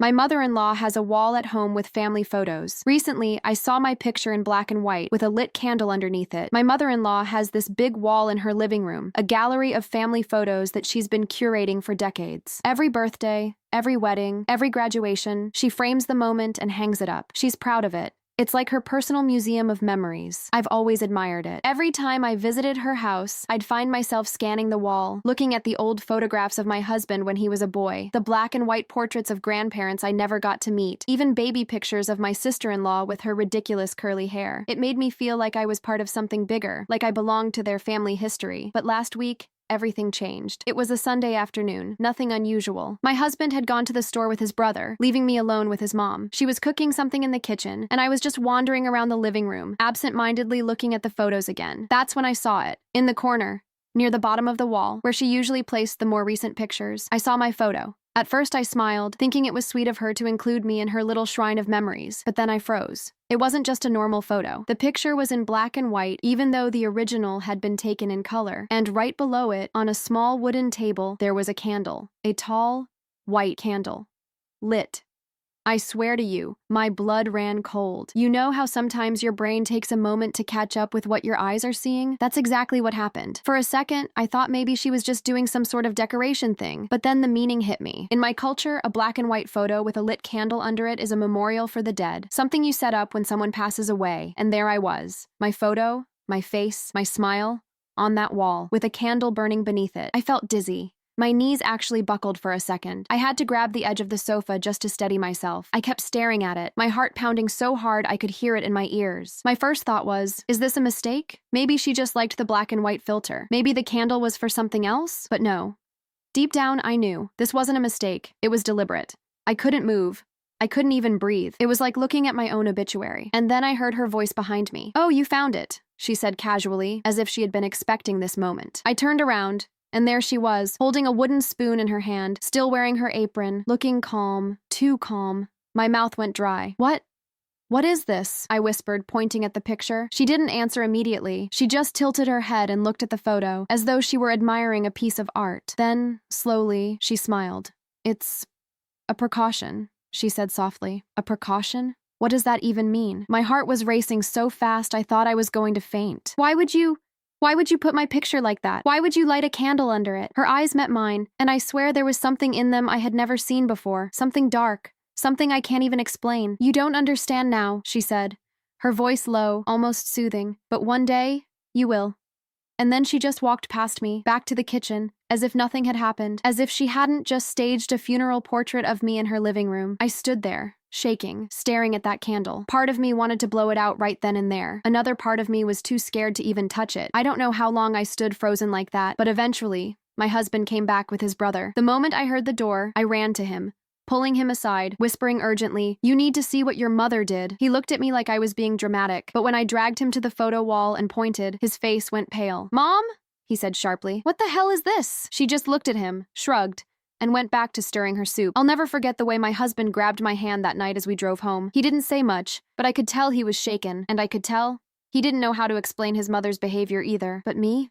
My mother-in-law has a wall at home with family photos. Recently, I saw my picture in black and white with a lit candle underneath it. My mother-in-law has this big wall in her living room, a gallery of family photos that she's been curating for decades. Every birthday, every wedding, every graduation, she frames the moment and hangs it up. She's proud of it. It's like her personal museum of memories. I've always admired it. Every time I visited her house, I'd find myself scanning the wall, looking at the old photographs of my husband when he was a boy, the black and white portraits of grandparents I never got to meet, even baby pictures of my sister-in-law with her ridiculous curly hair. It made me feel like I was part of something bigger, like I belonged to their family history. But last week, everything changed. It was a Sunday afternoon, nothing unusual. My husband had gone to the store with his brother, leaving me alone with his mom. She was cooking something in the kitchen, and I was just wandering around the living room, absent-mindedly looking at the photos again. That's when I saw it. In the corner, near the bottom of the wall, where she usually placed the more recent pictures, I saw my photo. At first I smiled, thinking it was sweet of her to include me in her little shrine of memories, but then I froze. It wasn't just a normal photo. The picture was in black and white, even though the original had been taken in color. And right below it, on a small wooden table, there was a candle. A tall, white candle. Lit. I swear to you, my blood ran cold. You know how sometimes your brain takes a moment to catch up with what your eyes are seeing? That's exactly what happened. For a second, I thought maybe she was just doing some sort of decoration thing, but then the meaning hit me. In my culture, a black and white photo with a lit candle under it is a memorial for the dead, something you set up when someone passes away, and there I was. My photo, my face, my smile, on that wall, with a candle burning beneath it. I felt dizzy. My knees actually buckled for a second. I had to grab the edge of the sofa just to steady myself. I kept staring at it, my heart pounding so hard I could hear it in my ears. My first thought was, is this a mistake? Maybe she just liked the black and white filter. Maybe the candle was for something else? But no. Deep down, I knew. This wasn't a mistake. It was deliberate. I couldn't move. I couldn't even breathe. It was like looking at my own obituary. And then I heard her voice behind me. "Oh, you found it," she said casually, as if she had been expecting this moment. I turned around, and there she was, holding a wooden spoon in her hand, still wearing her apron, looking calm, too calm. My mouth went dry. What is this?" I whispered, pointing at the picture. She didn't answer immediately. She just tilted her head and looked at the photo, as though she were admiring a piece of art. Then, slowly, she smiled. "It's a precaution," she said softly. "A precaution? What does that even mean?" My heart was racing so fast I thought I was going to faint. Why would you put my picture like that? Why would you light a candle under it?" Her eyes met mine, and I swear there was something in them I had never seen before. Something dark. Something I can't even explain. "You don't understand now," she said, her voice low, almost soothing. "But one day, you will." And then she just walked past me, back to the kitchen, as if nothing had happened, as if she hadn't just staged a funeral portrait of me in her living room. I stood there, shaking, staring at that candle. Part of me wanted to blow it out right then and there. Another part of me was too scared to even touch it. I don't know how long I stood frozen like that, but eventually, my husband came back with his brother. The moment I heard the door, I ran to him, pulling him aside, whispering urgently, "You need to see what your mother did." He looked at me like I was being dramatic, but when I dragged him to the photo wall and pointed, his face went pale. "Mom?" he said sharply. "What the hell is this?" She just looked at him, shrugged, and went back to stirring her soup. I'll never forget the way my husband grabbed my hand that night as we drove home. He didn't say much, but I could tell he was shaken, and I could tell he didn't know how to explain his mother's behavior either. But me?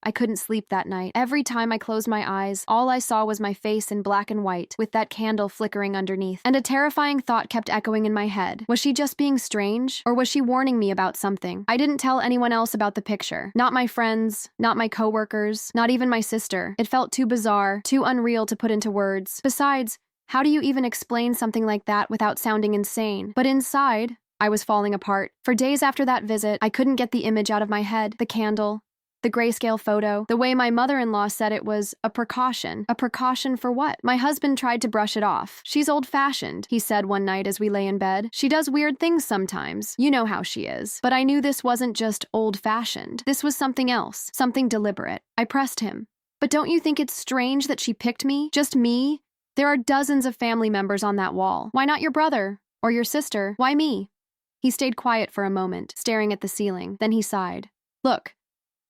I couldn't sleep that night. Every time I closed my eyes, all I saw was my face in black and white, with that candle flickering underneath. And a terrifying thought kept echoing in my head. Was she just being strange? Or was she warning me about something? I didn't tell anyone else about the picture. Not my friends, not my coworkers, not even my sister. It felt too bizarre, too unreal to put into words. Besides, how do you even explain something like that without sounding insane? But inside, I was falling apart. For days after that visit, I couldn't get the image out of my head. The candle, the grayscale photo, the way my mother-in-law said it was a precaution. A precaution for what? My husband tried to brush it off. "She's old-fashioned," he said one night as we lay in bed. "She does weird things sometimes. You know how she is." But I knew this wasn't just old-fashioned. This was something else, something deliberate. I pressed him. "But don't you think it's strange that she picked me? Just me? There are dozens of family members on that wall. Why not your brother? Or your sister? Why me?" He stayed quiet for a moment, staring at the ceiling. Then he sighed. "Look,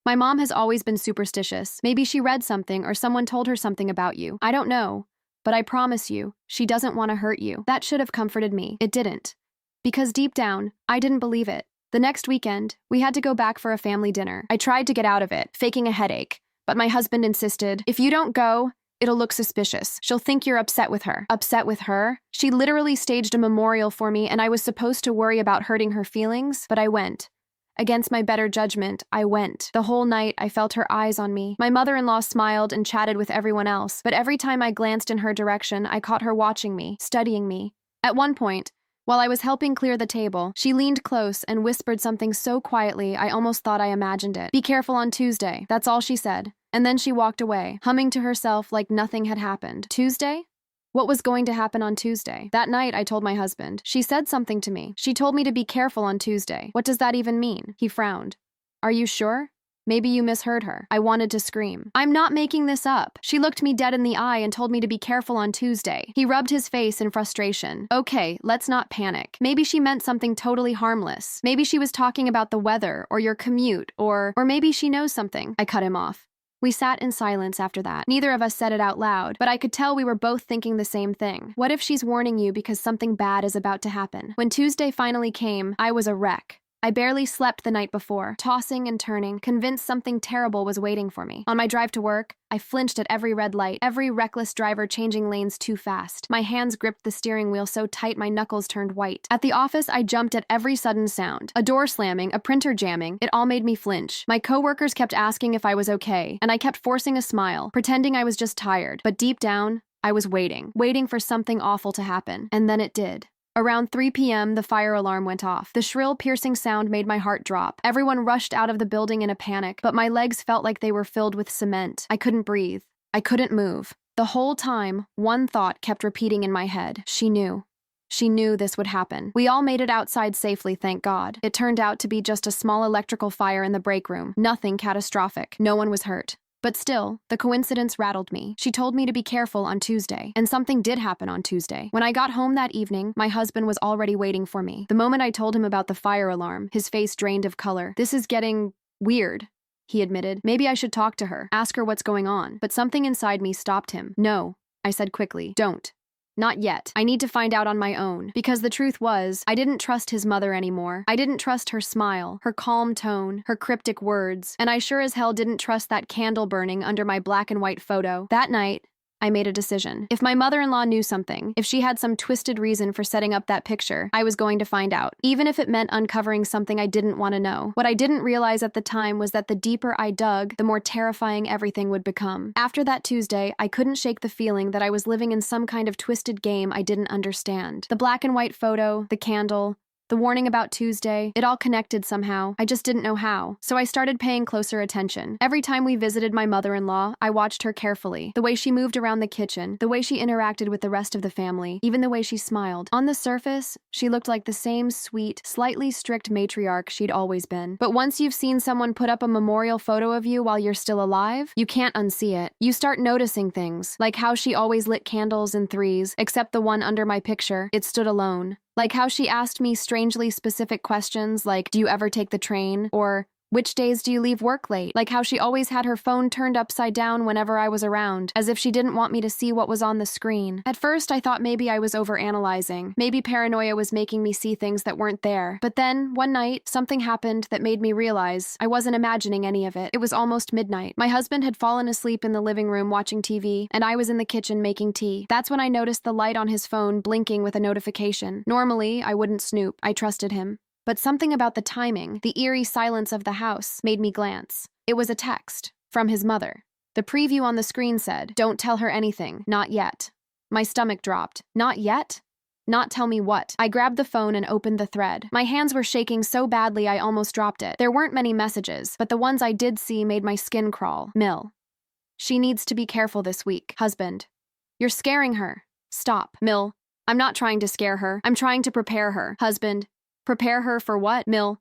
my mom has always been superstitious. Maybe she read something or someone told her something about you. I don't know, but I promise you, she doesn't want to hurt you." That should have comforted me. It didn't. Because deep down, I didn't believe it. The next weekend, we had to go back for a family dinner. I tried to get out of it, faking a headache, but my husband insisted, "If you don't go, It'll look suspicious. She'll think you're upset with her. Upset with her? She literally staged a memorial for me, and I was supposed to worry about hurting her feelings, but I went. Against my better judgment, I went. The whole night, I felt her eyes on me. My mother-in-law smiled and chatted with everyone else, but every time I glanced in her direction, I caught her watching me, studying me. At one point, while I was helping clear the table, she leaned close and whispered something so quietly I almost thought I imagined it. "Be careful on Tuesday." That's all she said. And then she walked away, humming to herself like nothing had happened. Tuesday? What was going to happen on Tuesday? That night, I told my husband. She said something to me. She told me to be careful on Tuesday. What does that even mean? He frowned. Are you sure? Maybe you misheard her. I wanted to scream. I'm not making this up. She looked me dead in the eye and told me to be careful on Tuesday. He rubbed his face in frustration. Okay, let's not panic. Maybe she meant something totally harmless. Maybe she was talking about the weather or your commute or maybe she knows something. I cut him off. We sat in silence after that. Neither of us said it out loud, but I could tell we were both thinking the same thing. What if she's warning you because something bad is about to happen? When Tuesday finally came, I was a wreck. I barely slept the night before, tossing and turning, convinced something terrible was waiting for me. On my drive to work, I flinched at every red light, every reckless driver changing lanes too fast. My hands gripped the steering wheel so tight my knuckles turned white. At the office, I jumped at every sudden sound. A door slamming, a printer jamming, it all made me flinch. My coworkers kept asking if I was okay, and I kept forcing a smile, pretending I was just tired. But deep down, I was waiting for something awful to happen. And then it did. Around 3 p.m., the fire alarm went off. The shrill, piercing sound made my heart drop. Everyone rushed out of the building in a panic, but my legs felt like they were filled with cement. I couldn't breathe. I couldn't move. The whole time, one thought kept repeating in my head. She knew. She knew this would happen. We all made it outside safely, thank God. It turned out to be just a small electrical fire in the break room. Nothing catastrophic. No one was hurt. But still, the coincidence rattled me. She told me to be careful on Tuesday, and something did happen on Tuesday. When I got home that evening, my husband was already waiting for me. The moment I told him about the fire alarm, his face drained of color. This is getting weird, he admitted. Maybe I should talk to her, ask her what's going on. But something inside me stopped him. No, I said quickly. Don't. Not yet. I need to find out on my own. Because the truth was, I didn't trust his mother anymore. I didn't trust her smile, her calm tone, her cryptic words, and I sure as hell didn't trust that candle burning under my black and white photo. That night, I made a decision. If my mother-in-law knew something, if she had some twisted reason for setting up that picture, I was going to find out, even if it meant uncovering something I didn't want to know. What I didn't realize at the time was that the deeper I dug, the more terrifying everything would become. After that Tuesday, I couldn't shake the feeling that I was living in some kind of twisted game I didn't understand. The black and white photo, the candle, the warning about Tuesday, it all connected somehow. I just didn't know how. So I started paying closer attention. Every time we visited my mother-in-law, I watched her carefully. The way she moved around the kitchen, the way she interacted with the rest of the family, even the way she smiled. On the surface, she looked like the same sweet, slightly strict matriarch she'd always been. But once you've seen someone put up a memorial photo of you while you're still alive, you can't unsee it. You start noticing things, like how she always lit candles in threes, except the one under my picture. It stood alone. Like how she asked me strangely specific questions like, do you ever take the train? Or, which days do you leave work late? Like how she always had her phone turned upside down whenever I was around, as if she didn't want me to see what was on the screen. At first, I thought maybe I was overanalyzing. Maybe paranoia was making me see things that weren't there. But then, one night, something happened that made me realize I wasn't imagining any of it. It was almost midnight. My husband had fallen asleep in the living room watching TV, and I was in the kitchen making tea. That's when I noticed the light on his phone blinking with a notification. Normally, I wouldn't snoop. I trusted him. But something about the timing, the eerie silence of the house, made me glance. It was a text from his mother. The preview on the screen said, "Don't tell her anything, not yet." My stomach dropped. Not yet? Not tell me what? I grabbed the phone and opened the thread. My hands were shaking so badly I almost dropped it. There weren't many messages, but the ones I did see made my skin crawl. Mill. She needs to be careful this week. Husband. You're scaring her. Stop. Mill. I'm not trying to scare her. I'm trying to prepare her. Husband. Prepare her for what? Mill.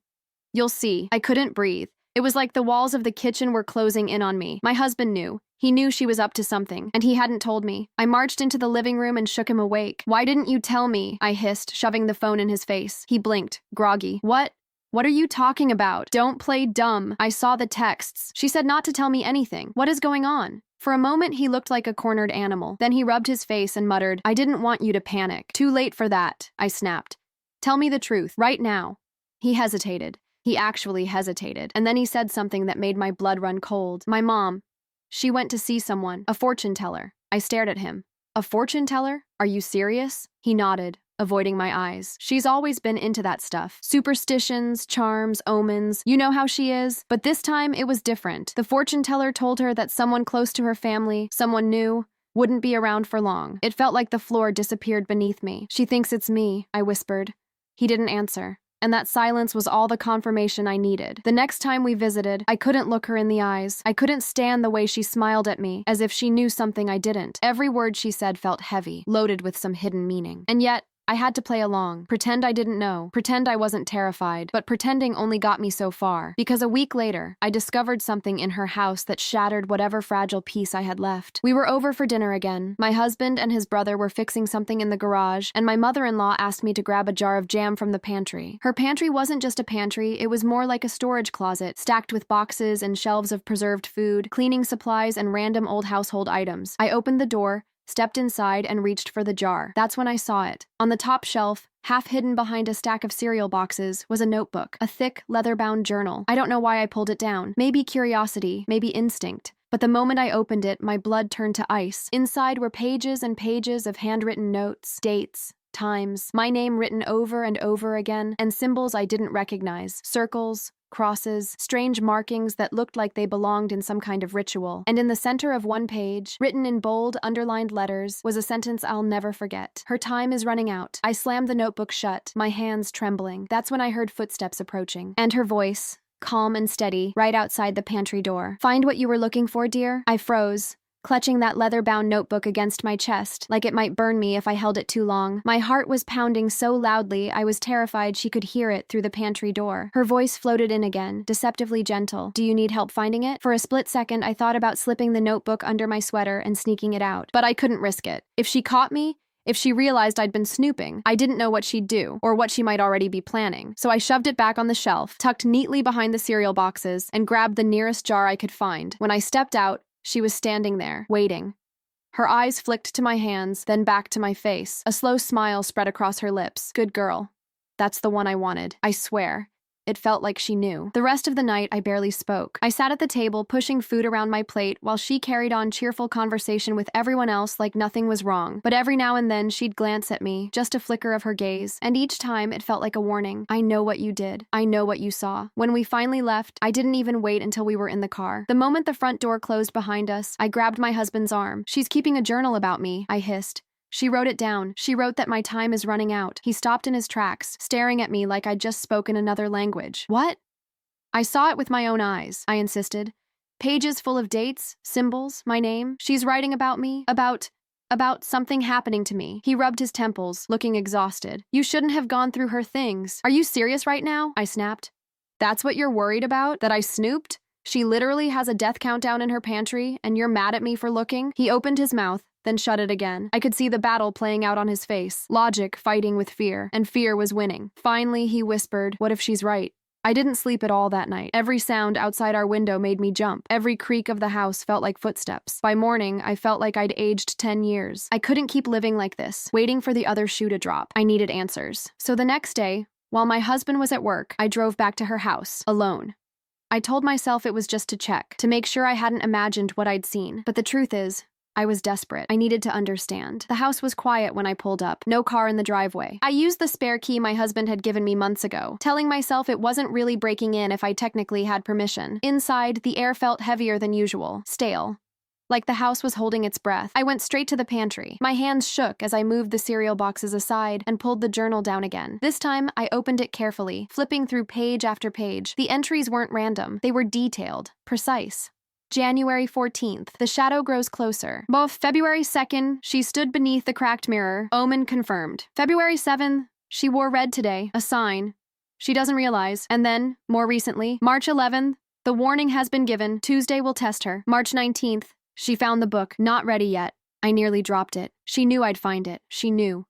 You'll see. I couldn't breathe. It was like the walls of the kitchen were closing in on me. My husband knew. He knew she was up to something, and he hadn't told me. I marched into the living room and shook him awake. Why didn't you tell me? I hissed, shoving the phone in his face. He blinked, groggy. What? What are you talking about? Don't play dumb. I saw the texts. She said not to tell me anything. What is going on? For a moment, he looked like a cornered animal. Then he rubbed his face and muttered, I didn't want you to panic. Too late for that, I snapped. Tell me the truth, right now. He hesitated. He actually hesitated. And then he said something that made my blood run cold. My mom. She went to see someone, a fortune teller. I stared at him. A fortune teller? Are you serious? He nodded, avoiding my eyes. She's always been into that stuff. Superstitions, charms, omens. You know how she is. But this time, it was different. The fortune teller told her that someone close to her family, someone new, wouldn't be around for long. It felt like the floor disappeared beneath me. She thinks it's me, I whispered. He didn't answer. And that silence was all the confirmation I needed. The next time we visited, I couldn't look her in the eyes. I couldn't stand the way she smiled at me, as if she knew something I didn't. Every word she said felt heavy, loaded with some hidden meaning. And yet, I had to play along, pretend I didn't know, pretend I wasn't terrified, but pretending only got me so far. Because a week later, I discovered something in her house that shattered whatever fragile piece I had left. We were over for dinner again. My husband and his brother were fixing something in the garage, and my mother-in-law asked me to grab a jar of jam from the pantry. Her pantry wasn't just a pantry, it was more like a storage closet, stacked with boxes and shelves of preserved food, cleaning supplies, and random old household items. I opened the door, stepped inside, and reached for the jar. That's when I saw it. On the top shelf, half hidden behind a stack of cereal boxes, was a notebook, a thick, leather-bound journal. I don't know why I pulled it down. Maybe curiosity, maybe instinct. But the moment I opened it, my blood turned to ice. Inside were pages and pages of handwritten notes, dates, times, my name written over and over again, and symbols I didn't recognize. Circles, crosses, strange markings that looked like they belonged in some kind of ritual. And in the center of one page, written in bold, underlined letters, was a sentence I'll never forget. Her time is running out. I slammed the notebook shut, my hands trembling. That's when I heard footsteps approaching. And her voice, calm and steady, right outside the pantry door. "Find what you were looking for, dear?" I froze, clutching that leather-bound notebook against my chest, like it might burn me if I held it too long. My heart was pounding so loudly I was terrified she could hear it through the pantry door. Her voice floated in again, deceptively gentle. "Do you need help finding it?" For a split second, I thought about slipping the notebook under my sweater and sneaking it out. But I couldn't risk it. If she caught me, if she realized I'd been snooping, I didn't know what she'd do, or what she might already be planning. So I shoved it back on the shelf, tucked neatly behind the cereal boxes, and grabbed the nearest jar I could find. When I stepped out, she was standing there, waiting. Her eyes flicked to my hands, then back to my face. A slow smile spread across her lips. "Good girl. That's the one I wanted. I swear." It felt like she knew. The rest of the night, I barely spoke. I sat at the table, pushing food around my plate, while she carried on cheerful conversation with everyone else like nothing was wrong. But every now and then, she'd glance at me, just a flicker of her gaze, and each time it felt like a warning. "I know what you did. I know what you saw." When we finally left, I didn't even wait until we were in the car. The moment the front door closed behind us, I grabbed my husband's arm. "She's keeping a journal about me," I hissed. "She wrote it down. She wrote that my time is running out." He stopped in his tracks, staring at me like I'd just spoken another language. "What?" "I saw it with my own eyes," I insisted. "Pages full of dates, symbols, my name. She's writing about me, about something happening to me." He rubbed his temples, looking exhausted. "You shouldn't have gone through her things." "Are you serious right now?" I snapped. "That's what you're worried about? That I snooped? She literally has a death countdown in her pantry, and you're mad at me for looking?" He opened his mouth, then shut it again. I could see the battle playing out on his face, logic fighting with fear, and fear was winning. Finally, he whispered, "What if she's right?" I didn't sleep at all that night. Every sound outside our window made me jump. Every creak of the house felt like footsteps. By morning, I felt like I'd aged 10 years. I couldn't keep living like this, waiting for the other shoe to drop. I needed answers. So the next day, while my husband was at work, I drove back to her house, alone. I told myself it was just to check, to make sure I hadn't imagined what I'd seen. But the truth is, I was desperate. I needed to understand. The house was quiet when I pulled up. No car in the driveway. I used the spare key my husband had given me months ago, telling myself it wasn't really breaking in if I technically had permission. Inside, the air felt heavier than usual, stale, like the house was holding its breath. I went straight to the pantry. My hands shook as I moved the cereal boxes aside and pulled the journal down again. This time, I opened it carefully, flipping through page after page. The entries weren't random. They were detailed, precise. January 14th, the shadow grows closer. Both February 2nd, she stood beneath the cracked mirror. Omen confirmed. February 7th, she wore red today. A sign. She doesn't realize. And then, more recently, March 11th, the warning has been given. Tuesday will test her. March 19th, she found the book. Not ready yet. I nearly dropped it. She knew I'd find it. She knew.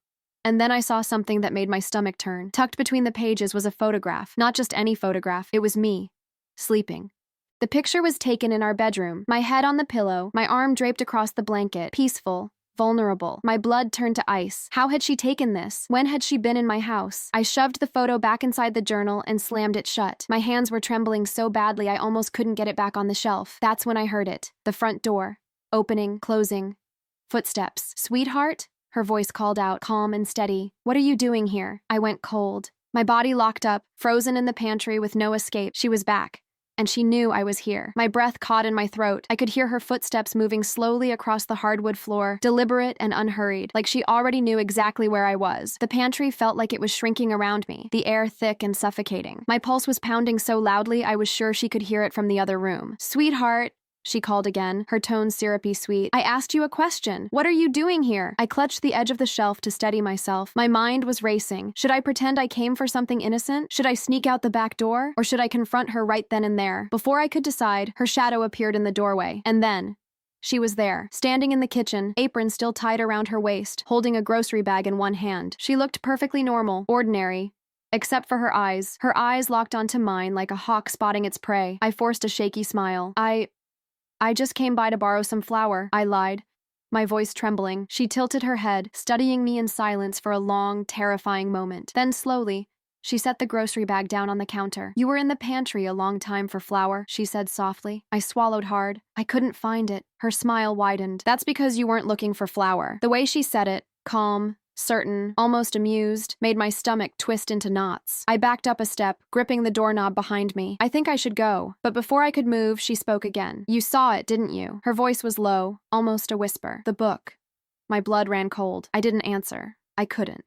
And then I saw something that made my stomach turn. Tucked between the pages was a photograph. Not just any photograph. It was me. Sleeping. The picture was taken in our bedroom, my head on the pillow, my arm draped across the blanket, peaceful, vulnerable. My blood turned to ice. How had she taken this? When had she been in my house? I shoved the photo back inside the journal and slammed it shut. My hands were trembling so badly I almost couldn't get it back on the shelf. That's when I heard it. The front door. Opening, closing. Footsteps. Sweetheart? Her voice called out, calm and steady. What are you doing here? I went cold. My body locked up, frozen in the pantry with no escape. She was back. And she knew I was here. My breath caught in my throat. I could hear her footsteps moving slowly across the hardwood floor, deliberate and unhurried, like she already knew exactly where I was. The pantry felt like it was shrinking around me, the air thick and suffocating. My pulse was pounding so loudly I was sure she could hear it from the other room. Sweetheart, she called again, her tone syrupy sweet. I asked you a question. What are you doing here? I clutched the edge of the shelf to steady myself. My mind was racing. Should I pretend I came for something innocent? Should I sneak out the back door? Or should I confront her right then and there? Before I could decide, her shadow appeared in the doorway. And then she was there, standing in the kitchen, apron still tied around her waist, holding a grocery bag in one hand. She looked perfectly normal, ordinary, except for her eyes. Her eyes locked onto mine like a hawk spotting its prey. I forced a shaky smile. I just came by to borrow some flour, I lied, my voice trembling. She tilted her head, studying me in silence for a long, terrifying moment. Then slowly, she set the grocery bag down on the counter. You were in the pantry a long time for flour, she said softly. I swallowed hard. I couldn't find it. Her smile widened. That's because you weren't looking for flour. The way she said it, calm, certain, almost amused, made my stomach twist into knots. I backed up a step, gripping the doorknob behind me. I think I should go. But before I could move, she spoke again. You saw it, didn't you? Her voice was low, almost a whisper. The book. My blood ran cold. I didn't answer. I couldn't.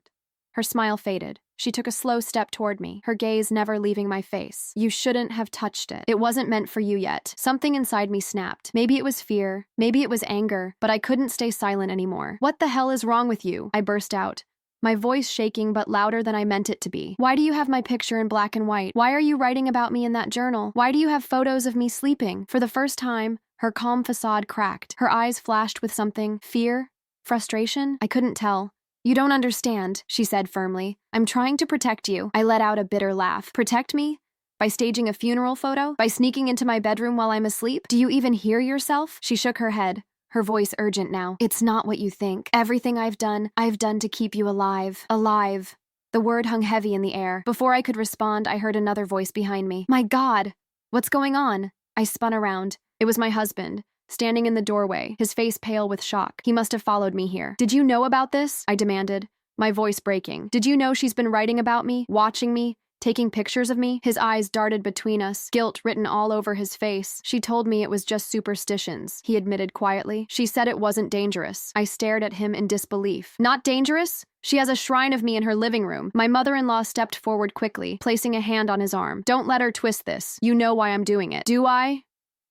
Her smile faded. She took a slow step toward me, her gaze never leaving my face. You shouldn't have touched it. It wasn't meant for you yet. Something inside me snapped. Maybe it was fear, maybe it was anger, but I couldn't stay silent anymore. What the hell is wrong with you? I burst out, my voice shaking but louder than I meant it to be. Why do you have my picture in black and white? Why are you writing about me in that journal? Why do you have photos of me sleeping? For the first time, her calm facade cracked. Her eyes flashed with something. Fear? Frustration? I couldn't tell. You don't understand, she said firmly. I'm trying to protect you. I let out a bitter laugh. Protect me? By staging a funeral photo? By sneaking into my bedroom while I'm asleep? Do you even hear yourself? She shook her head, her voice urgent now. It's not what you think. Everything I've done to keep you alive. Alive. The word hung heavy in the air. Before I could respond, I heard another voice behind me. My God! What's going on? I spun around. It was my husband, standing in the doorway, his face pale with shock. He must have followed me here. Did you know about this? I demanded, my voice breaking. Did you know she's been writing about me, watching me, taking pictures of me? His eyes darted between us, guilt written all over his face. She told me it was just superstitions, he admitted quietly. She said it wasn't dangerous. I stared at him in disbelief. Not dangerous? She has a shrine of me in her living room. My mother-in-law stepped forward quickly, placing a hand on his arm. Don't let her twist this. You know why I'm doing it. Do I?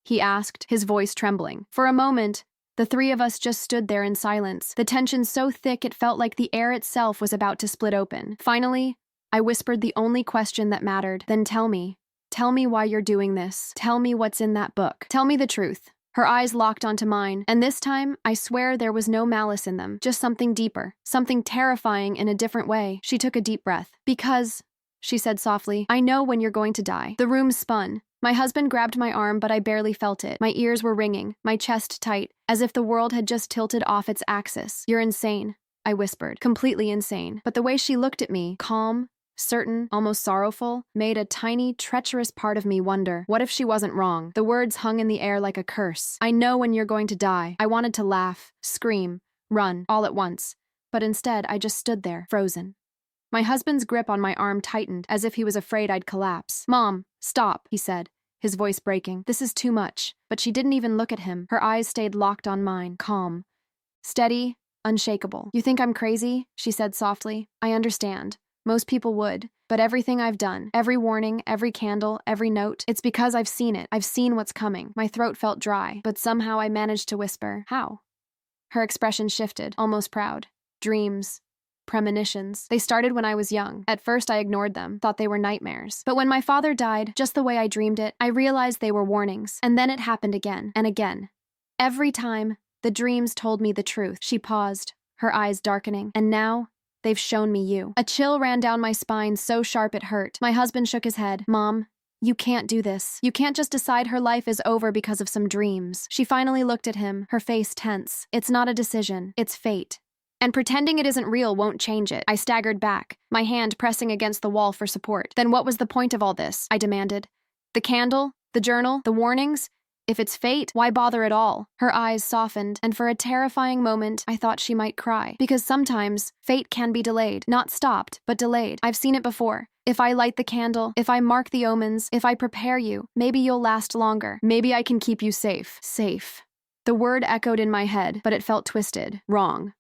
He asked, his voice trembling. For a moment, the three of us just stood there in silence, the tension so thick it felt like the air itself was about to split open. Finally, I whispered the only question that mattered. Then tell me why you're doing this. Tell me what's in that book. Tell me the truth. Her eyes locked onto mine, and this time, I swear there was no malice in them, just something deeper, something terrifying in a different way. She took a deep breath. Because, she said softly, I know when you're going to die. The room spun. My husband grabbed my arm, but I barely felt it. My ears were ringing, my chest tight, as if the world had just tilted off its axis. You're insane, I whispered, completely insane. But the way she looked at me, calm, certain, almost sorrowful, made a tiny, treacherous part of me wonder, what if she wasn't wrong? The words hung in the air like a curse. I know when you're going to die. I wanted to laugh, scream, run, all at once. But instead, I just stood there, frozen. My husband's grip on my arm tightened, as if he was afraid I'd collapse. Mom, stop, he said, his voice breaking. This is too much. But she didn't even look at him. Her eyes stayed locked on mine, calm, steady, unshakable. You think I'm crazy? She said softly. I understand. Most people would. But everything I've done, every warning, every candle, every note, it's because I've seen it. I've seen what's coming. My throat felt dry, but somehow I managed to whisper, how? Her expression shifted, almost proud. Dreams. Premonitions. They started when I was young. At first I ignored them, thought they were nightmares. But when my father died, just the way I dreamed it, I realized they were warnings. And then it happened again and again. Every time, the dreams told me the truth. She paused, her eyes darkening. And now, they've shown me you. A chill ran down my spine so sharp it hurt. My husband shook his head. Mom, you can't do this. You can't just decide her life is over because of some dreams. She finally looked at him, her face tense. It's not a decision, it's fate. And pretending it isn't real won't change it. I staggered back, my hand pressing against the wall for support. Then what was the point of all this? I demanded. The candle? The journal? The warnings? If it's fate, why bother at all? Her eyes softened, and for a terrifying moment, I thought she might cry. Because sometimes, fate can be delayed. Not stopped, but delayed. I've seen it before. If I light the candle, if I mark the omens, if I prepare you, maybe you'll last longer. Maybe I can keep you safe. Safe. The word echoed in my head, but it felt twisted. Wrong.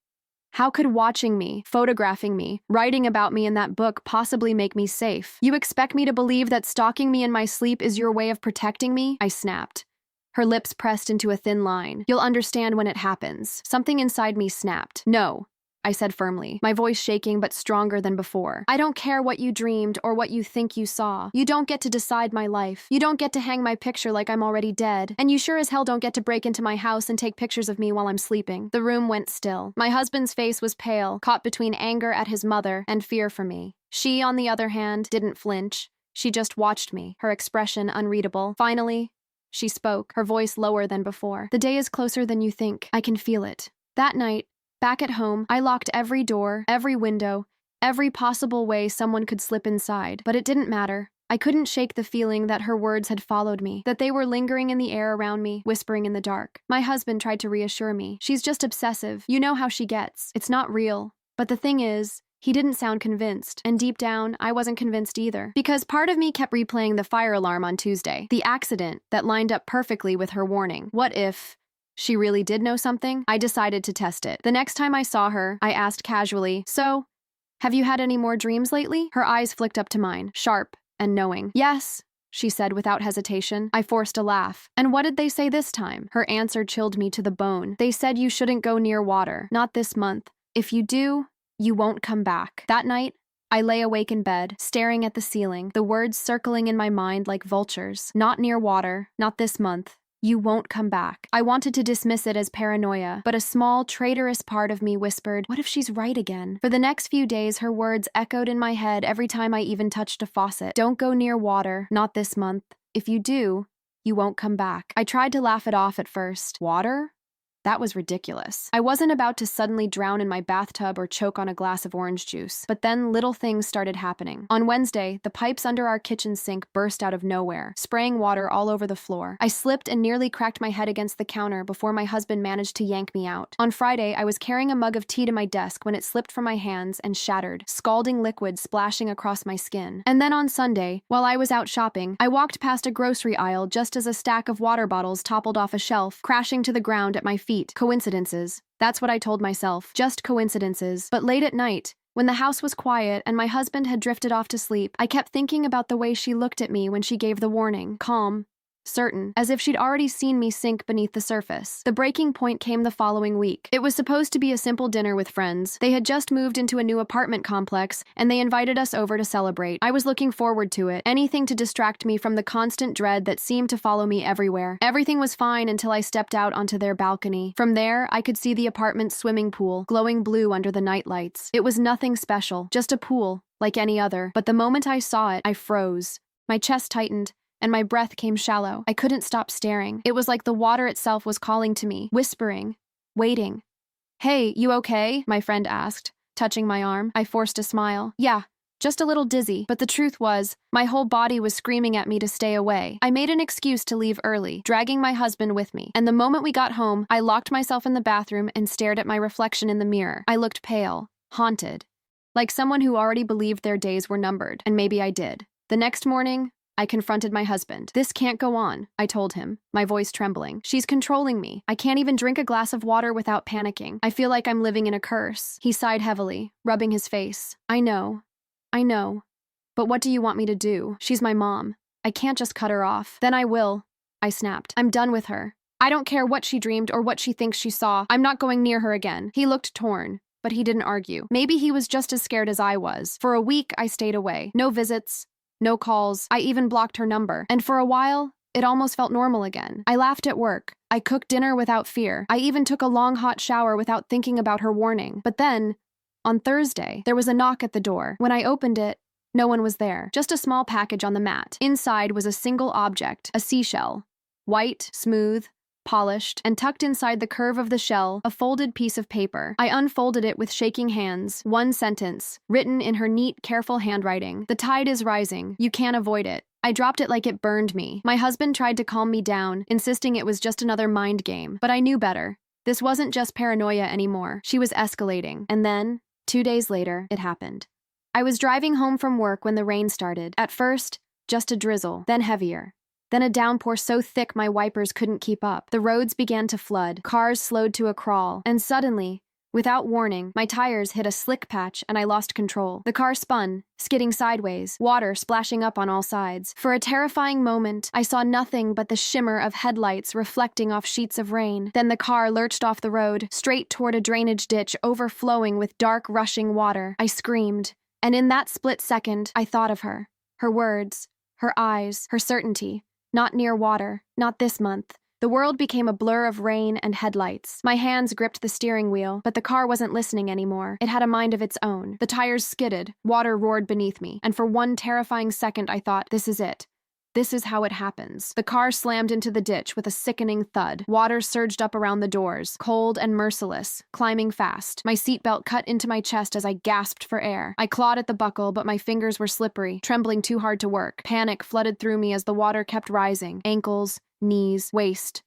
How could watching me, photographing me, writing about me in that book possibly make me safe? You expect me to believe that stalking me in my sleep is your way of protecting me? I snapped. Her lips pressed into a thin line. You'll understand when it happens. Something inside me snapped. No, I said firmly, my voice shaking but stronger than before. I don't care what you dreamed or what you think you saw. You don't get to decide my life. You don't get to hang my picture like I'm already dead. And you sure as hell don't get to break into my house and take pictures of me while I'm sleeping. The room went still. My husband's face was pale, caught between anger at his mother and fear for me. She, on the other hand, didn't flinch. She just watched me, her expression unreadable. Finally, she spoke, her voice lower than before. The day is closer than you think. I can feel it. That night, back at home, I locked every door, every window, every possible way someone could slip inside. But it didn't matter. I couldn't shake the feeling that her words had followed me, that they were lingering in the air around me, whispering in the dark. My husband tried to reassure me. She's just obsessive. You know how she gets. It's not real. But the thing is, he didn't sound convinced, and deep down, I wasn't convinced either. Because part of me kept replaying the fire alarm on Tuesday, the accident that lined up perfectly with her warning. What if she really did know something? I decided to test it. The next time I saw her, I asked casually, "So, have you had any more dreams lately?" Her eyes flicked up to mine, sharp and knowing. "Yes," she said without hesitation. I forced a laugh. "And what did they say this time?" Her answer chilled me to the bone. "They said you shouldn't go near water. Not this month. If you do, you won't come back." That night, I lay awake in bed, staring at the ceiling, the words circling in my mind like vultures. Not near water, not this month. You won't come back. I wanted to dismiss it as paranoia, but a small, traitorous part of me whispered, what if she's right again? For the next few days, her words echoed in my head every time I even touched a faucet. Don't go near water, not this month. If you do, you won't come back. I tried to laugh it off at first. Water? That was ridiculous. I wasn't about to suddenly drown in my bathtub or choke on a glass of orange juice. But then little things started happening. On Wednesday, the pipes under our kitchen sink burst out of nowhere, spraying water all over the floor. I slipped and nearly cracked my head against the counter before my husband managed to yank me out. On Friday, I was carrying a mug of tea to my desk when it slipped from my hands and shattered, scalding liquid splashing across my skin. And then on Sunday, while I was out shopping, I walked past a grocery aisle just as a stack of water bottles toppled off a shelf, crashing to the ground at my feet. Coincidences. That's what I told myself. Just coincidences. But late at night, when the house was quiet and my husband had drifted off to sleep, I kept thinking about the way she looked at me when she gave the warning. Calm. Certain, as if she'd already seen me sink beneath the surface. The breaking point came the following week. It was supposed to be a simple dinner with friends. They had just moved into a new apartment complex, and they invited us over to celebrate. I was looking forward to it, anything to distract me from the constant dread that seemed to follow me everywhere. Everything was fine until I stepped out onto their balcony. From there, I could see the apartment's swimming pool, glowing blue under the night lights. It was nothing special, just a pool, like any other. But the moment I saw it, I froze. My chest tightened, and my breath came shallow. I couldn't stop staring. It was like the water itself was calling to me, whispering, waiting. "Hey, you okay?" my friend asked, touching my arm. I forced a smile. "Yeah, just a little dizzy." But the truth was, my whole body was screaming at me to stay away. I made an excuse to leave early, dragging my husband with me. And the moment we got home, I locked myself in the bathroom and stared at my reflection in the mirror. I looked pale, haunted, like someone who already believed their days were numbered. And maybe I did. The next morning, I confronted my husband. "This can't go on," I told him, my voice trembling. "She's controlling me. I can't even drink a glass of water without panicking. I feel like I'm living in a curse." He sighed heavily, rubbing his face. I know. But what do you want me to do? She's my mom. I can't just cut her off." "Then I will," I snapped. "I'm done with her. I don't care what she dreamed or what she thinks she saw. I'm not going near her again." He looked torn, but he didn't argue. Maybe he was just as scared as I was. For a week, I stayed away. No visits. No calls. I even blocked her number. And for a while, it almost felt normal again. I laughed at work. I cooked dinner without fear. I even took a long hot shower without thinking about her warning. But then, on Thursday, there was a knock at the door. When I opened it, no one was there. Just a small package on the mat. Inside was a single object, a seashell. White, smooth, polished, and tucked inside the curve of the shell, a folded piece of paper. I unfolded it with shaking hands. One sentence, written in her neat, careful handwriting. "The tide is rising. You can't avoid it. I dropped it like it burned me. My husband tried to calm me down, insisting it was just another mind game, but I knew better. This wasn't just paranoia anymore. She was escalating. And then, 2 days later, it happened. I was driving home from work when the rain started. At first, just a drizzle, then heavier. Then a downpour so thick my wipers couldn't keep up. The roads began to flood, cars slowed to a crawl, and suddenly, without warning, my tires hit a slick patch and I lost control. The car spun, skidding sideways, water splashing up on all sides. For a terrifying moment, I saw nothing but the shimmer of headlights reflecting off sheets of rain. Then the car lurched off the road, straight toward a drainage ditch overflowing with dark, rushing water. I screamed, and in that split second, I thought of her. Her words, her eyes, her certainty. Not near water, not this month. The world became a blur of rain and headlights. My hands gripped the steering wheel, but the car wasn't listening anymore. It had a mind of its own. The tires skidded, water roared beneath me, and for one terrifying second I thought, this is it. This is how it happens. The car slammed into the ditch with a sickening thud. Water surged up around the doors, cold and merciless, climbing fast. My seatbelt cut into my chest as I gasped for air. I clawed at the buckle, but my fingers were slippery, trembling too hard to work. Panic flooded through me as the water kept rising. Ankles, knees, waist.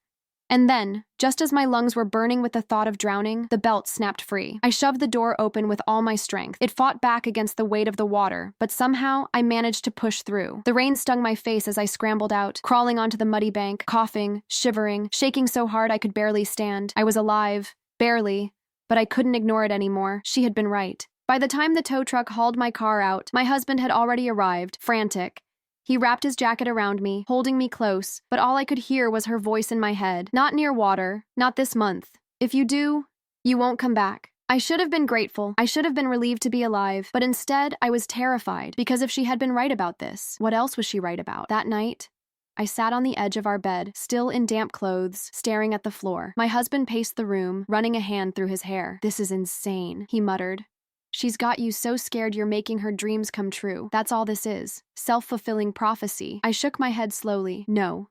And then, just as my lungs were burning with the thought of drowning, the belt snapped free. I shoved the door open with all my strength. It fought back against the weight of the water, but somehow I managed to push through. The rain stung my face as I scrambled out, crawling onto the muddy bank, coughing, shivering, shaking so hard I could barely stand. I was alive, barely, but I couldn't ignore it anymore. She had been right. By the time the tow truck hauled my car out, my husband had already arrived, frantic. He wrapped his jacket around me, holding me close, but all I could hear was her voice in my head. Not near water, not this month. If you do, you won't come back. I should have been grateful. I should have been relieved to be alive, but instead I was terrified, because if she had been right about this, what else was she right about? That night, I sat on the edge of our bed, still in damp clothes, staring at the floor. My husband paced the room, running a hand through his hair. "This is insane," he muttered. "She's got you so scared you're making her dreams come true. That's all this is. Self-fulfilling prophecy." I shook my head slowly. "No.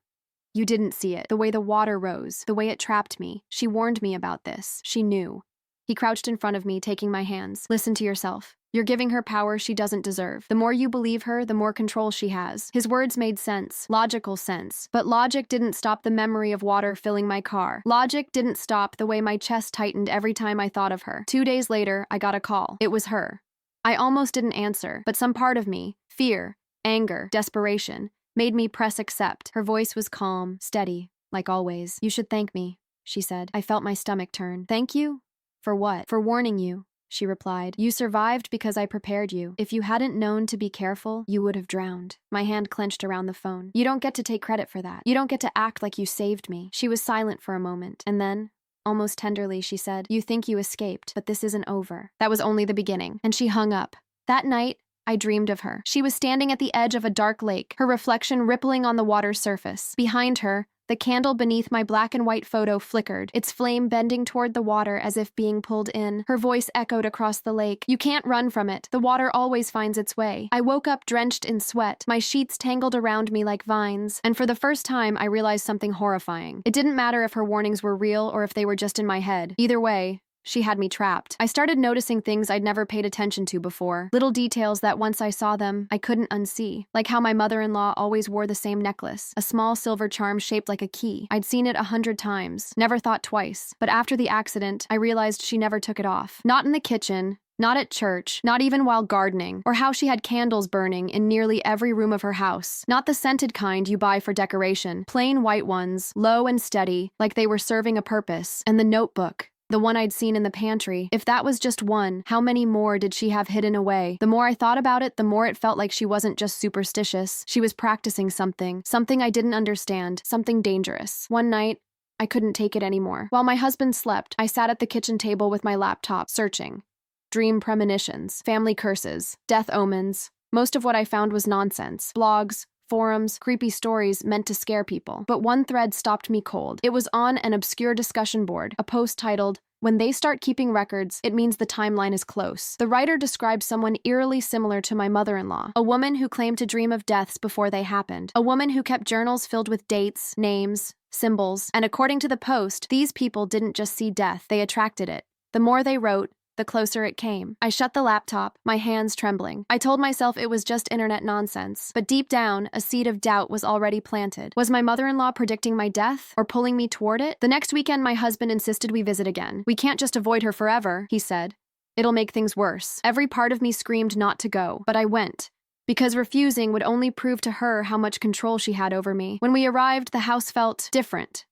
You didn't see it. The way the water rose, the way it trapped me. She warned me about this. She knew." He crouched in front of me, taking my hands. "Listen to yourself. You're giving her power she doesn't deserve. The more you believe her, the more control she has." His words made sense, logical sense. But logic didn't stop the memory of water filling my car. Logic didn't stop the way my chest tightened every time I thought of her. 2 days later, I got a call. It was her. I almost didn't answer, but some part of me, fear, anger, desperation, made me press accept. Her voice was calm, steady, like always. "You should thank me," she said. I felt my stomach turn. "Thank you? For what?" "For warning you," she replied. "You survived because I prepared you. If you hadn't known to be careful, you would have drowned." My hand clenched around the phone. "You don't get to take credit for that. You don't get to act like you saved me." She was silent for a moment, and then, almost tenderly, she said, "You think you escaped, but this isn't over." That was only the beginning, and she hung up. That night, I dreamed of her. She was standing at the edge of a dark lake, her reflection rippling on the water's surface. Behind her, the candle beneath my black and white photo flickered, its flame bending toward the water as if being pulled in. Her voice echoed across the lake. "You can't run from it. The water always finds its way." I woke up drenched in sweat, my sheets tangled around me like vines, and for the first time I realized something horrifying. It didn't matter if her warnings were real or if they were just in my head. Either way, she had me trapped. I started noticing things I'd never paid attention to before. Little details that once I saw them, I couldn't unsee. Like how my mother-in-law always wore the same necklace, a small silver charm shaped like a key. I'd seen it 100 times, never thought twice. But after the accident, I realized she never took it off. Not in the kitchen, not at church, not even while gardening, or how she had candles burning in nearly every room of her house. Not the scented kind you buy for decoration, plain white ones, low and steady, like they were serving a purpose. And the notebook. The one I'd seen in the pantry. If that was just one, how many more did she have hidden away? The more I thought about it, the more it felt like she wasn't just superstitious. She was practicing something I didn't understand, something dangerous. One night, I couldn't take it anymore. While my husband slept, I sat at the kitchen table with my laptop, searching. Dream premonitions, family curses, death omens. Most of what I found was nonsense. Blogs, forums, creepy stories meant to scare people. But one thread stopped me cold. It was on an obscure discussion board, a post titled, "When they start keeping records, it means the timeline is close." The writer described someone eerily similar to my mother-in-law, a woman who claimed to dream of deaths before they happened, a woman who kept journals filled with dates, names, symbols, and according to the post, these people didn't just see death, they attracted it. The more they wrote, the closer it came. I shut the laptop, my hands trembling. I told myself it was just internet nonsense, but deep down, a seed of doubt was already planted. Was my mother-in-law predicting my death or pulling me toward it? The next weekend, my husband insisted we visit again. We can't just avoid her forever, he said. It'll make things worse. Every part of me screamed not to go, but I went, because refusing would only prove to her how much control she had over me. When we arrived, the house felt different.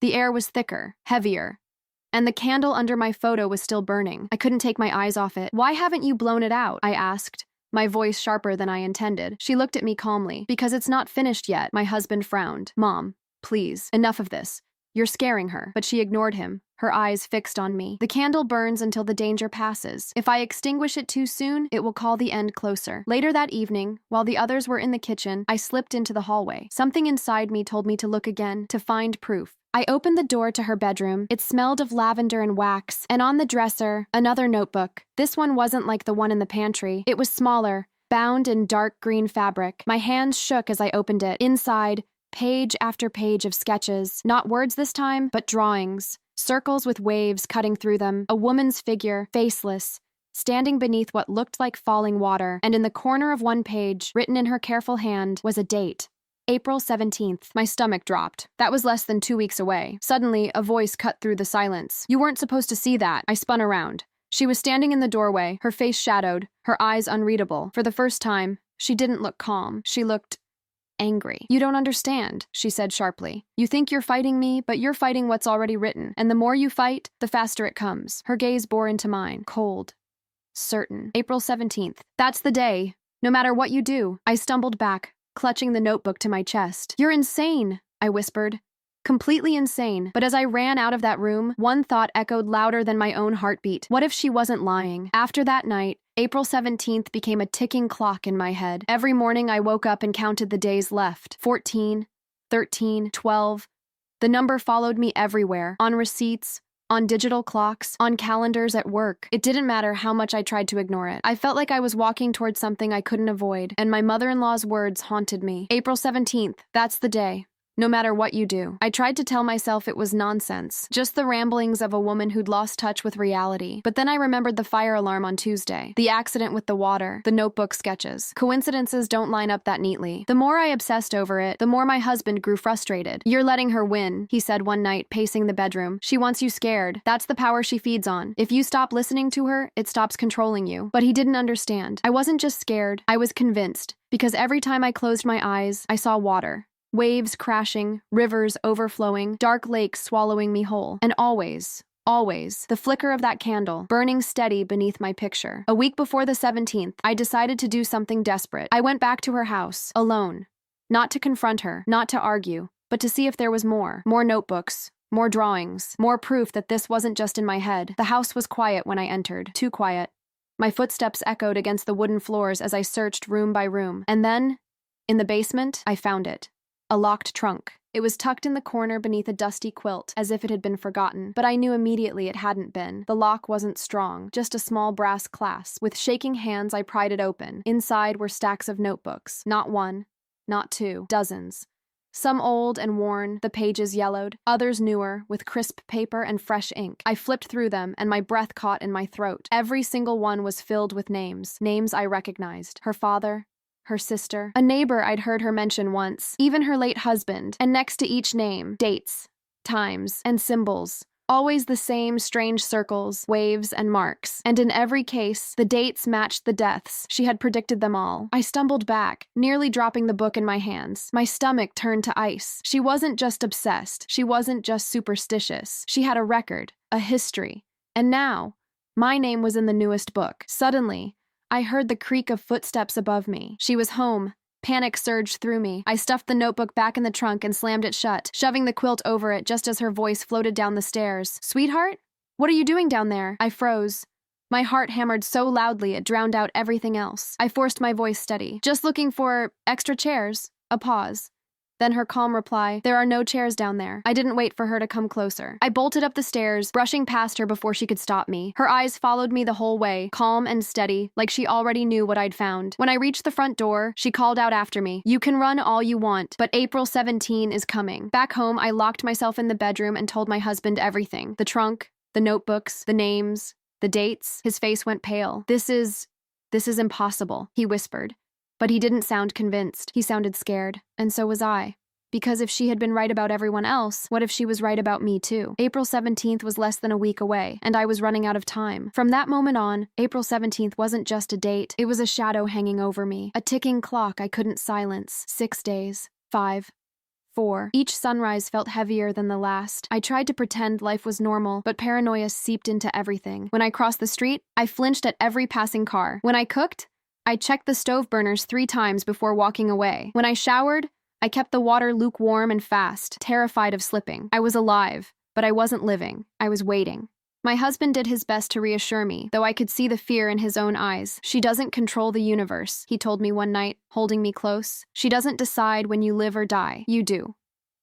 The air was thicker, heavier, and the candle under my photo was still burning. I couldn't take my eyes off it. "Why haven't you blown it out?" I asked, my voice sharper than I intended. She looked at me calmly. "Because it's not finished yet." My husband frowned. "Mom, please, enough of this. You're scaring her." But she ignored him, her eyes fixed on me. "The candle burns until the danger passes. If I extinguish it too soon, it will call the end closer." Later that evening, while the others were in the kitchen, I slipped into the hallway. Something inside me told me to look again, to find proof. I opened the door to her bedroom. It smelled of lavender and wax, and on the dresser, another notebook. This one wasn't like the one in the pantry. It was smaller, bound in dark green fabric. My hands shook as I opened it. Inside, page after page of sketches. Not words this time, but drawings. Circles with waves cutting through them. A woman's figure, faceless, standing beneath what looked like falling water. And in the corner of one page, written in her careful hand, was a date. April 17th. My stomach dropped. That was less than 2 weeks away. Suddenly, a voice cut through the silence. "You weren't supposed to see that." I spun around. She was standing in the doorway, her face shadowed, her eyes unreadable. For the first time, she didn't look calm. She looked angry. "You don't understand," she said sharply. "You think you're fighting me, but you're fighting what's already written. And the more you fight, the faster it comes." Her gaze bore into mine. Cold. Certain. April 17th. "That's the day. No matter what you do." I stumbled back, clutching the notebook to my chest. "You're insane," I whispered. Completely insane. But as I ran out of that room, one thought echoed louder than my own heartbeat. What if she wasn't lying? After that night, April 17th became a ticking clock in my head. Every morning I woke up and counted the days left. 14, 13, 12. The number followed me everywhere. On receipts, on digital clocks, on calendars at work. It didn't matter how much I tried to ignore it. I felt like I was walking towards something I couldn't avoid, and my mother-in-law's words haunted me. April 17th, that's the day. No matter what you do. I tried to tell myself it was nonsense, just the ramblings of a woman who'd lost touch with reality. But then I remembered the fire alarm on Tuesday, the accident with the water, the notebook sketches. Coincidences don't line up that neatly. The more I obsessed over it, the more my husband grew frustrated. "You're letting her win," he said one night, pacing the bedroom. "She wants you scared. That's the power she feeds on. If you stop listening to her, it stops controlling you." But he didn't understand. I wasn't just scared, I was convinced. Because every time I closed my eyes, I saw water. Waves crashing, rivers overflowing, dark lakes swallowing me whole. And always, the flicker of that candle, burning steady beneath my picture. A week before the 17th, I decided to do something desperate. I went back to her house, alone. Not to confront her, not to argue, but to see if there was more. More notebooks, more drawings, more proof that this wasn't just in my head. The house was quiet when I entered, too quiet. My footsteps echoed against the wooden floors as I searched room by room. And then, in the basement, I found it. A locked trunk. It was tucked in the corner beneath a dusty quilt, as if it had been forgotten. But I knew immediately it hadn't been. The lock wasn't strong, just a small brass clasp. With shaking hands, I pried it open. Inside were stacks of notebooks. Not one, not two, dozens. Some old and worn, the pages yellowed. Others newer, with crisp paper and fresh ink. I flipped through them, and my breath caught in my throat. Every single one was filled with names. Names I recognized. Her father, her sister, a neighbor I'd heard her mention once, even her late husband, and next to each name, dates, times, and symbols. Always the same strange circles, waves, and marks. And in every case, the dates matched the deaths. She had predicted them all. I stumbled back, nearly dropping the book in my hands. My stomach turned to ice. She wasn't just obsessed. She wasn't just superstitious. She had a record, a history. And now, my name was in the newest book. Suddenly, I heard the creak of footsteps above me. She was home. Panic surged through me. I stuffed the notebook back in the trunk and slammed it shut, shoving the quilt over it just as her voice floated down the stairs. "Sweetheart? What are you doing down there?" I froze. My heart hammered so loudly it drowned out everything else. I forced my voice steady. "Just looking for extra chairs." A pause. Then her calm reply, "There are no chairs down there." I didn't wait for her to come closer. I bolted up the stairs, brushing past her before she could stop me. Her eyes followed me the whole way, calm and steady, like she already knew what I'd found. When I reached the front door, she called out after me, "You can run all you want, but April 17 is coming." Back home, I locked myself in the bedroom and told my husband everything. The trunk, the notebooks, the names, The dates? His face went pale. This is impossible, he whispered. But he didn't sound convinced. He sounded scared. And so was I. Because if she had been right about everyone else, what if she was right about me too? April 17th was less than a week away, and I was running out of time. From that moment on, April 17th wasn't just a date. It was a shadow hanging over me, a ticking clock I couldn't silence. 6 days. 5. 4. Each sunrise felt heavier than the last. I tried to pretend life was normal, but paranoia seeped into everything. When I crossed the street, I flinched at every passing car. When I cooked, I checked the stove burners 3 times before walking away. When I showered, I kept the water lukewarm and fast, terrified of slipping. I was alive, but I wasn't living. I was waiting. My husband did his best to reassure me, though I could see the fear in his own eyes. She doesn't control the universe, he told me one night, holding me close. She doesn't decide when you live or die. You do.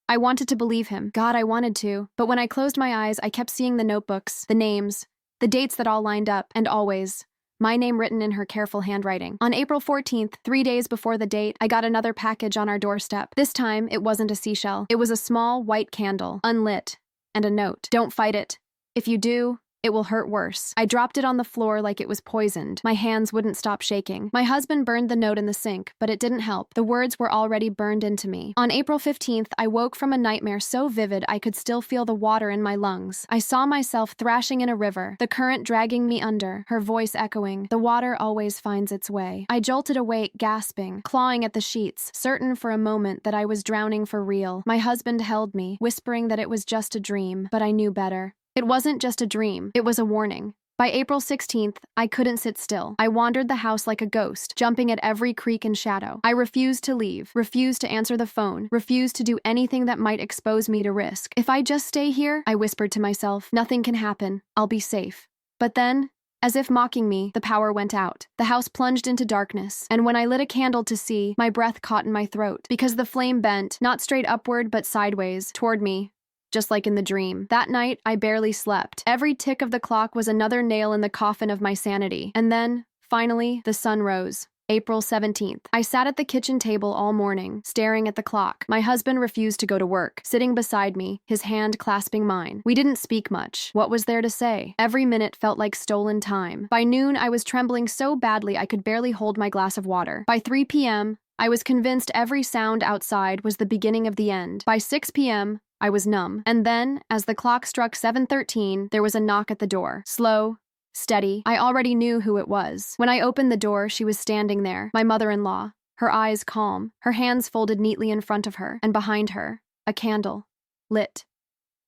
I wanted to believe him. God, I wanted to. But when I closed my eyes, I kept seeing the notebooks, the names, the dates that all lined up, and always, my name written in her careful handwriting. On April 14th, 3 days before the date, I got another package on our doorstep. This time, it wasn't a seashell. It was a small, white candle, unlit, and a note. Don't fight it. If you do, it will hurt worse. I dropped it on the floor like it was poisoned. My hands wouldn't stop shaking. My husband burned the note in the sink, but it didn't help. The words were already burned into me. On April 15th, I woke from a nightmare so vivid I could still feel the water in my lungs. I saw myself thrashing in a river, the current dragging me under, her voice echoing, "The water always finds its way." I jolted awake, gasping, clawing at the sheets, certain for a moment that I was drowning for real. My husband held me, whispering that it was just a dream, but I knew better. It wasn't just a dream, it was a warning. By April 16th, I couldn't sit still. I wandered the house like a ghost, jumping at every creak and shadow. I refused to leave, refused to answer the phone, refused to do anything that might expose me to risk. If I just stay here, I whispered to myself, nothing can happen. I'll be safe. But then, as if mocking me, the power went out. The house plunged into darkness, and when I lit a candle to see, my breath caught in my throat, because the flame bent, not straight upward but sideways, toward me. Just like in the dream. That night, I barely slept. Every tick of the clock was another nail in the coffin of my sanity. And then, finally, the sun rose. April 17th. I sat at the kitchen table all morning, staring at the clock. My husband refused to go to work, sitting beside me, his hand clasping mine. We didn't speak much. What was there to say? Every minute felt like stolen time. By noon, I was trembling so badly I could barely hold my glass of water. By 3 p.m., I was convinced every sound outside was the beginning of the end. By 6 p.m., I was numb. And then, as the clock struck 7:13, there was a knock at the door. Slow, steady. I already knew who it was. When I opened the door, she was standing there, my mother-in-law, her eyes calm, her hands folded neatly in front of her, and behind her, a candle, lit,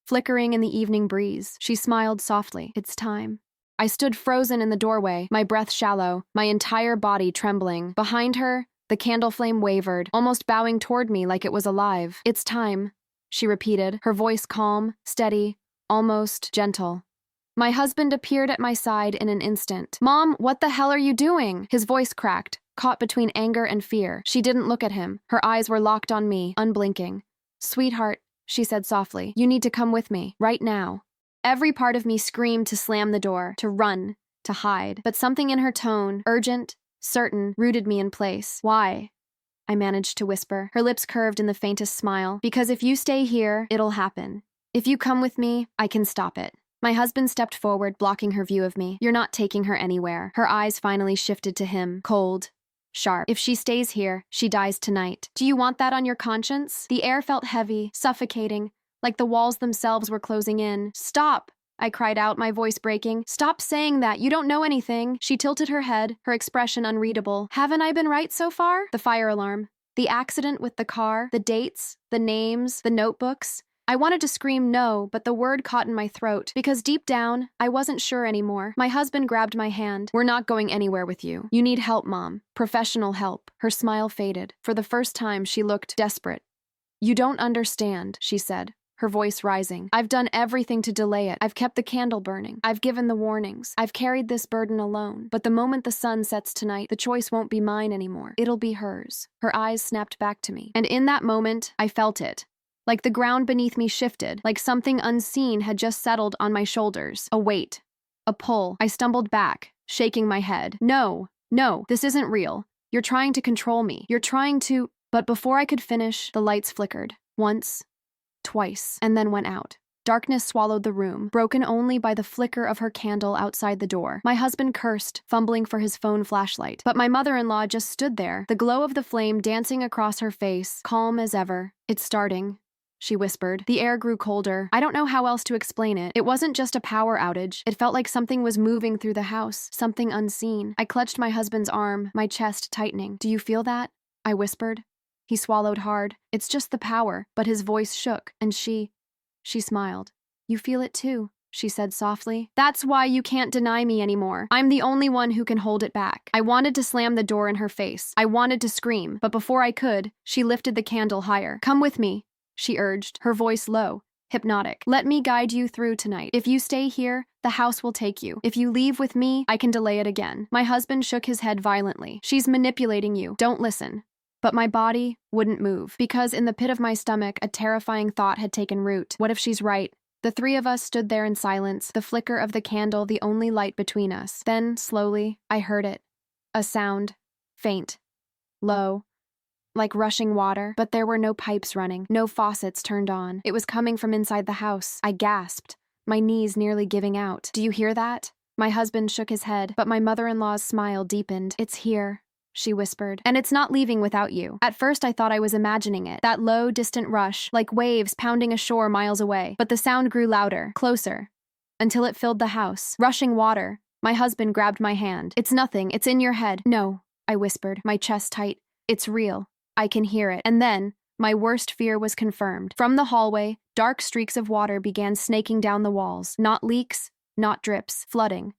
flickering in the evening breeze. She smiled softly. It's time. I stood frozen in the doorway, my breath shallow, my entire body trembling. Behind her, the candle flame wavered, almost bowing toward me like it was alive. It's time, she repeated, her voice calm, steady, almost gentle. My husband appeared at my side in an instant. "Mom, what the hell are you doing?" His voice cracked, caught between anger and fear. She didn't look at him. Her eyes were locked on me, unblinking. "Sweetheart," she said softly, "you need to come with me, right now." Every part of me screamed to slam the door, to run, to hide. But something in her tone, urgent, certain, rooted me in place. "Why?" I managed to whisper, her lips curved in the faintest smile. "Because if you stay here, it'll happen. If you come with me, I can stop it." My husband stepped forward, blocking her view of me. "You're not taking her anywhere." Her eyes finally shifted to him, cold, sharp. "If she stays here, she dies tonight. Do you want that on your conscience?" The air felt heavy, suffocating, like the walls themselves were closing in. "Stop!" I cried out, my voice breaking. "Stop saying that. You don't know anything." She tilted her head, her expression unreadable. "Haven't I been right so far?" The fire alarm, the accident with the car, the dates, the names, the notebooks. I wanted to scream no, but the word caught in my throat, because deep down, I wasn't sure anymore. My husband grabbed my hand. "We're not going anywhere with you. You need help, Mom. Professional help." Her smile faded. For the first time, she looked desperate. "You don't understand," she said, her voice rising. "I've done everything to delay it. I've kept the candle burning. I've given the warnings. I've carried this burden alone. But the moment the sun sets tonight, the choice won't be mine anymore. It'll be hers." Her eyes snapped back to me. And in that moment, I felt it. Like the ground beneath me shifted, like something unseen had just settled on my shoulders. A weight. A pull. I stumbled back, shaking my head. No, this isn't real. You're trying to control me. You're trying to... But before I could finish, the lights flickered. Once, twice, and then went out. Darkness swallowed the room, broken only by the flicker of her candle outside the door. My husband cursed, fumbling for his phone flashlight. But my mother-in-law just stood there, the glow of the flame dancing across her face, calm as ever. "It's starting," she whispered. The air grew colder. I don't know how else to explain it. It wasn't just a power outage. It felt like something was moving through the house, something unseen. I clutched my husband's arm, my chest tightening. "Do you feel that?" I whispered. He swallowed hard. "It's just the power," but his voice shook, and she smiled. "You feel it too," she said softly. "That's why you can't deny me anymore. I'm the only one who can hold it back." I wanted to slam the door in her face. I wanted to scream, but before I could, she lifted the candle higher. "Come with me," she urged, her voice low, hypnotic. "Let me guide you through tonight. If you stay here, the house will take you. If you leave with me, I can delay it again." My husband shook his head violently. "She's manipulating you. Don't listen." But my body wouldn't move, because in the pit of my stomach, a terrifying thought had taken root. What if she's right? The three of us stood there in silence, the flicker of the candle the only light between us. Then, slowly, I heard it. A sound. Faint. Low. Like rushing water, but there were no pipes running, no faucets turned on. It was coming from inside the house. I gasped, my knees nearly giving out. "Do you hear that?" My husband shook his head, but my mother-in-law's smile deepened. "It's here," she whispered, "and it's not leaving without you." At first I thought I was imagining it, that low, distant rush, like waves pounding ashore miles away. But the sound grew louder, closer, until it filled the house. Rushing water. My husband grabbed my hand. "It's nothing, it's in your head." "No," I whispered, my chest tight. "It's real. I can hear it." And then, my worst fear was confirmed. From the hallway, dark streaks of water began snaking down the walls. Not leaks, not drips, flooding.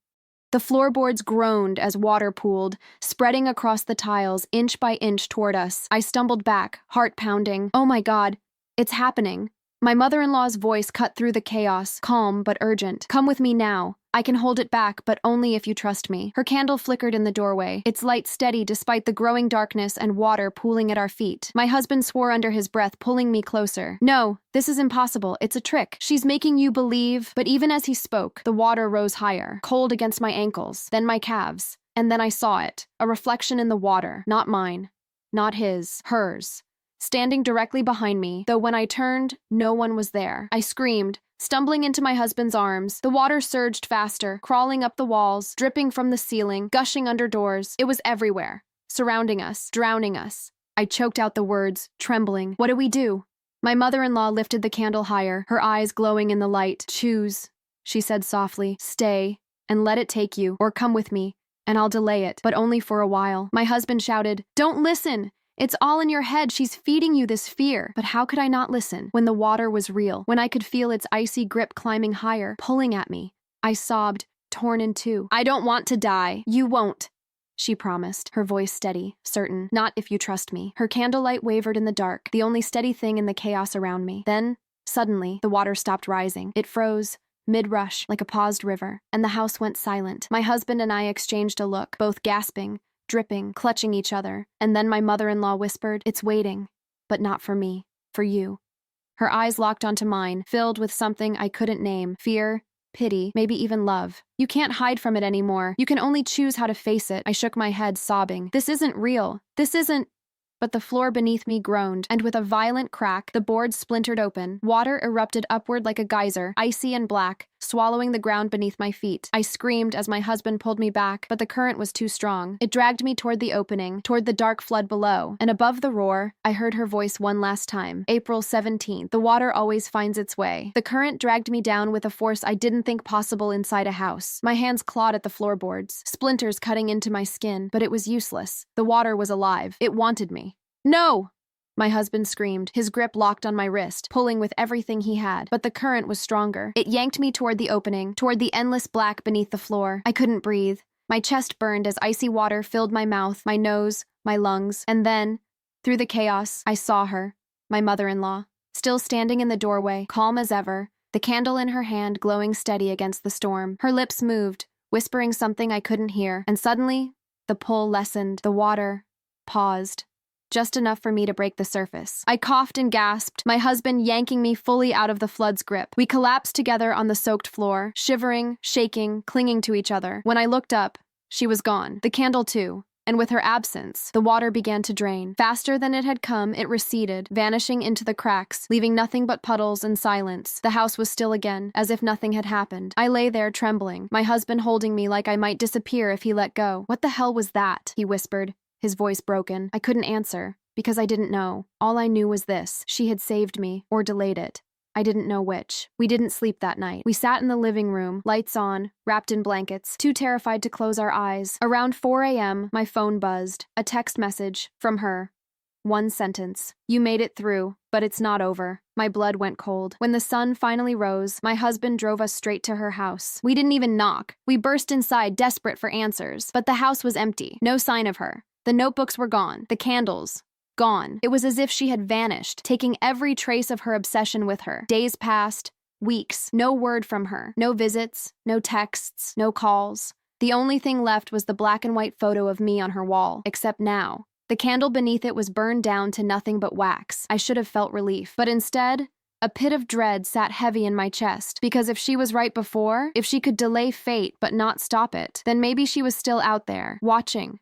The floorboards groaned as water pooled, spreading across the tiles, inch by inch toward us. I stumbled back, heart pounding. "Oh my God, it's happening." My mother-in-law's voice cut through the chaos, calm but urgent. "Come with me now. I can hold it back, but only if you trust me." Her candle flickered in the doorway, its light steady despite the growing darkness and water pooling at our feet. My husband swore under his breath, pulling me closer. "No, this is impossible. It's a trick. She's making you believe." But even as he spoke, the water rose higher, cold against my ankles, then my calves. And then I saw it, a reflection in the water. Not mine, not his, hers. Standing directly behind me, though when I turned, no one was there. I screamed, stumbling into my husband's arms. The water surged faster, crawling up the walls, dripping from the ceiling, gushing under doors. It was everywhere, surrounding us, drowning us. I choked out the words, trembling. "What do we do?" My mother-in-law lifted the candle higher, her eyes glowing in the light. "Choose," she said softly. "Stay, and let it take you, or come with me, and I'll delay it, but only for a while." My husband shouted, "Don't listen! It's all in your head. She's feeding you this fear." But how could I not listen when the water was real, when I could feel its icy grip climbing higher, pulling at me? I sobbed, torn in two. "I don't want to die." "You won't," she promised, her voice steady, certain. "Not if you trust me." Her candlelight wavered in the dark, the only steady thing in the chaos around me. Then, suddenly, the water stopped rising. It froze, mid-rush, like a paused river, and the house went silent. My husband and I exchanged a look, both gasping, dripping, clutching each other. And then my mother-in-law whispered, "It's waiting, but not for me, for you." Her eyes locked onto mine, filled with something I couldn't name. Fear, pity, maybe even love. "You can't hide from it anymore. You can only choose how to face it." I shook my head, sobbing. "This isn't real. This isn't—" But the floor beneath me groaned, and with a violent crack, the boards splintered open. Water erupted upward like a geyser, icy and black, swallowing the ground beneath my feet. I screamed as my husband pulled me back, but the current was too strong. It dragged me toward the opening, toward the dark flood below, and above the roar, I heard her voice one last time. April 17th. The water always finds its way. The current dragged me down with a force I didn't think possible inside a house. My hands clawed at the floorboards, splinters cutting into my skin, but it was useless. The water was alive. It wanted me. "No!" my husband screamed, his grip locked on my wrist, pulling with everything he had. But the current was stronger. It yanked me toward the opening, toward the endless black beneath the floor. I couldn't breathe. My chest burned as icy water filled my mouth, my nose, my lungs. And then, through the chaos, I saw her, my mother-in-law, still standing in the doorway, calm as ever, the candle in her hand glowing steady against the storm. Her lips moved, whispering something I couldn't hear. And suddenly, the pull lessened. The water paused. Just enough for me to break the surface. I coughed and gasped, my husband yanking me fully out of the flood's grip. We collapsed together on the soaked floor, shivering, shaking, clinging to each other. When I looked up, she was gone. The candle too. And with her absence, the water began to drain. Faster than it had come, it receded, vanishing into the cracks, leaving nothing but puddles and silence. The house was still again, as if nothing had happened. I lay there trembling, my husband holding me like I might disappear if he let go. "What the hell was that?" he whispered, his voice broken. I couldn't answer, because I didn't know. All I knew was this: she had saved me, or delayed it. I didn't know which. We didn't sleep that night. We sat in the living room, lights on, wrapped in blankets, too terrified to close our eyes. Around 4 a.m., my phone buzzed. A text message from her. One sentence: "You made it through, but it's not over." My blood went cold. When the sun finally rose, my husband drove us straight to her house. We didn't even knock. We burst inside, desperate for answers. But the house was empty. No sign of her. The notebooks were gone. The candles. Gone. It was as if she had vanished, taking every trace of her obsession with her. Days passed, weeks, no word from her. No visits, no texts, no calls. The only thing left was the black and white photo of me on her wall, except now. The candle beneath it was burned down to nothing but wax. I should have felt relief. But instead, a pit of dread sat heavy in my chest, because if she was right before, if she could delay fate but not stop it, then maybe she was still out there, watching.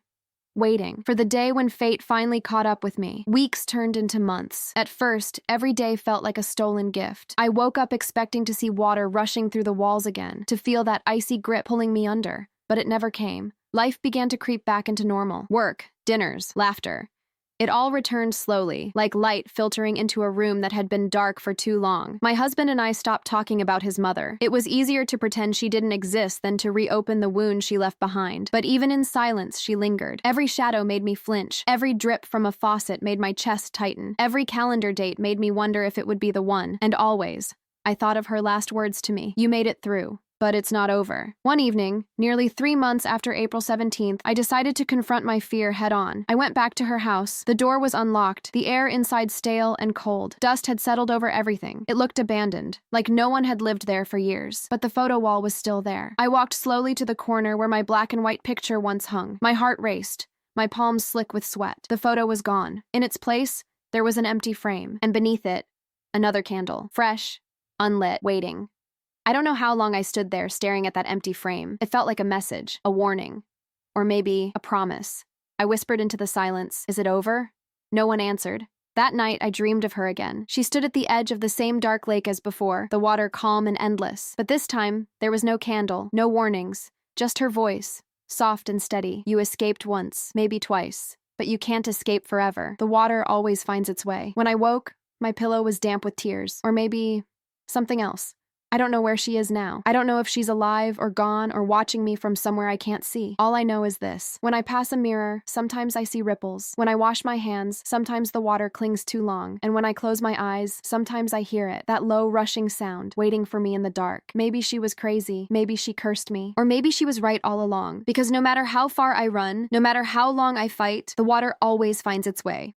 Waiting for the day when fate finally caught up with me. Weeks turned into months. At first, every day felt like a stolen gift. I woke up expecting to see water rushing through the walls again, to feel that icy grip pulling me under. But it never came. Life began to creep back into normal. Work, dinners, laughter. It all returned slowly, like light filtering into a room that had been dark for too long. My husband and I stopped talking about his mother. It was easier to pretend she didn't exist than to reopen the wound she left behind. But even in silence, she lingered. Every shadow made me flinch. Every drip from a faucet made my chest tighten. Every calendar date made me wonder if it would be the one. And always, I thought of her last words to me. "You made it through. But it's not over." One evening, nearly 3 months after April 17th, I decided to confront my fear head-on. I went back to her house. The door was unlocked, the air inside stale and cold. Dust had settled over everything. It looked abandoned, like no one had lived there for years. But the photo wall was still there. I walked slowly to the corner where my black and white picture once hung. My heart raced, my palms slick with sweat. The photo was gone. In its place, there was an empty frame, and beneath it, another candle, fresh, unlit, waiting. I don't know how long I stood there staring at that empty frame. It felt like a message, a warning, or maybe a promise. I whispered into the silence, "Is it over?" No one answered. That night, I dreamed of her again. She stood at the edge of the same dark lake as before, the water calm and endless. But this time, there was no candle, no warnings, just her voice, soft and steady. "You escaped once, maybe twice, but you can't escape forever. The water always finds its way." When I woke, my pillow was damp with tears, or maybe something else. I don't know where she is now. I don't know if she's alive or gone or watching me from somewhere I can't see. All I know is this: when I pass a mirror, sometimes I see ripples. When I wash my hands, sometimes the water clings too long. And when I close my eyes, sometimes I hear it, that low rushing sound, waiting for me in the dark. Maybe she was crazy. Maybe she cursed me. Or maybe she was right all along. Because no matter how far I run, no matter how long I fight, the water always finds its way.